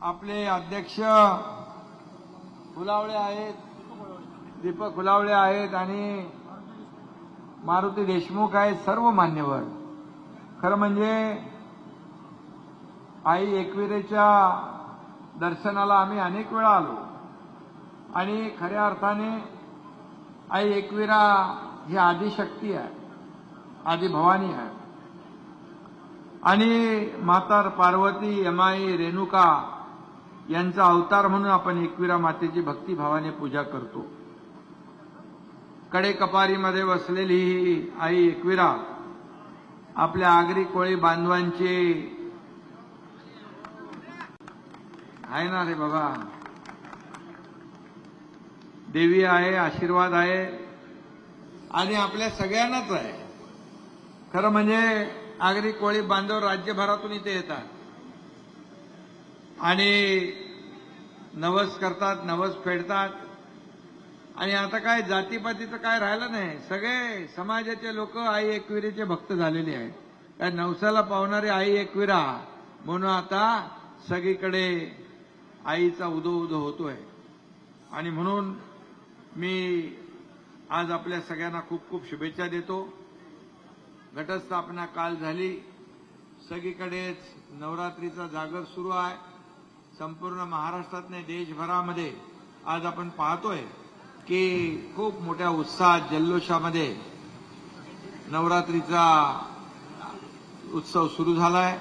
आपले अध्यक्ष फुलावळे आहेत, दीपक फुलावळे आहेत आणि मारुती देशमुख आहेत, सर्व मान्यवर। खरं म्हणजे आई एकविरेच्या दर्शनाला आम्ही अनेक वेळा आलो आणि खऱ्या अर्थाने आई एकविरा ही आदिशक्ती आहे, आदि भवानी आहे आणि माता पार्वती, यमाई, रेणुका यांचा अवतार म्हणून आपण एकविरा मातेची भक्तिभावाने पूजा करतो। कडेकपारीमध्ये वसलेली ही आई एकविरा आपल्या आगरी कोळी बांधवांची आहे ना रे बाबा, देवी आहे, आशीर्वाद आहे आणि आपल्या सगळ्यांनाच आहे। खरं म्हणजे आगरी कोळी बांधव राज्यभरातून इथे येतात आणि नवस करतात, नवस फेडतात आणि आता काय जातीपातीचं काय राहिलं नाही, सगळे समाजाचे लोक आई एकविरेचे भक्त झालेले आहेत। काय नवसाला पावणारी आई एकविरा म्हणून आता सगळीकडे आईचा उदो उदो होतोय आणि म्हणून मी आज आपल्या सगळ्यांना खूप खूप शुभेच्छा देतो। घटस्थापना काल झाली, सगळीकडेच नवरात्रीचा जागर सुरू आहे। संपूर्ण महाराष्ट्रात नाही, देशभरामध्ये आज आपण पाहतोय की खूप मोठ्या उत्साहात, जल्लोषामध्ये नवरात्रीचा उत्सव सुरू झालाय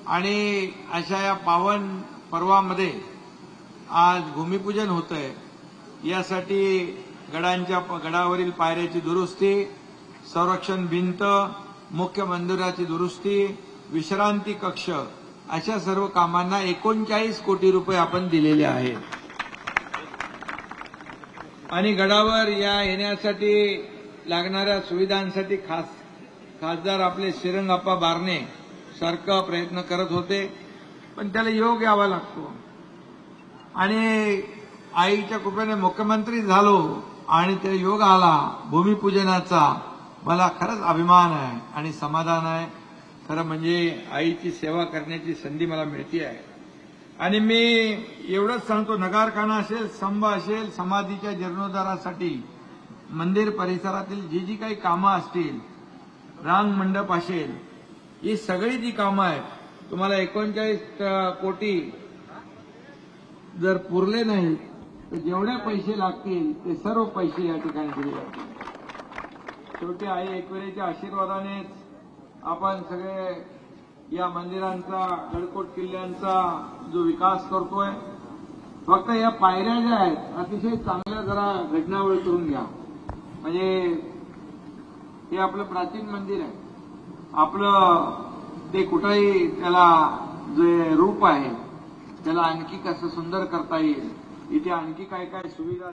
आणि अशा या पावन पर्वामध्ये आज भूमिपूजन होतंय। यासाठी गडावरील पायऱ्याची दुरुस्ती, संरक्षण भिंत, मुख्य मंदिराची दुरुस्ती, विश्रांती कक्ष अशा सर्व कामांना 39 कोटी रुपये आपण दिलेले आहेत आणि गडावर येण्यासाठी लागणाऱ्या सुविधांसाठी खासदार आपले श्रीरंगप्पा बारणे सारखा प्रयत्न करत होते, पण त्याला योग यावा लागतो आणि आईच्या कृपेने मुख्यमंत्री झालो आणि ते योग आला भूमिपूजनाचा। मला खरंच अभिमान आहे आणि समाधान आहे। खरं म्हणजे आईची सेवा करण्याची संधी मला मिळते आहे आणि मी एवढंच सांगतो, नगारखाना असेल, स्तंभ असेल, समाधीच्या जीर्णोद्धारासाठी मंदिर परिसरातील जी काही कामं असतील, रांग मंडप असेल, ही सगळी जी कामं आहेत, तुम्हाला 39 कोटी जर पुरले नाही तर जेवढे पैसे लागतील ते सर्व पैसे या ठिकाणी दिले जातील। शेवटी आई एकविरेच्या आशीर्वादानेच आपण सगळे या मंदिरांचा, गडकोट किल्ल्यांचा जो विकास करतोय। फक्त या पायऱ्या ज्या आहेत अतिशय चांगल्या जरा घटनावळ करून घ्या, म्हणजे हे आपलं प्राचीन मंदिर आहे, आपलं ते कुठेही त्याला जे रूप आहे त्याला आणखी कसं सुंदर करता येईल, इथे आणखी काय काय सुविधा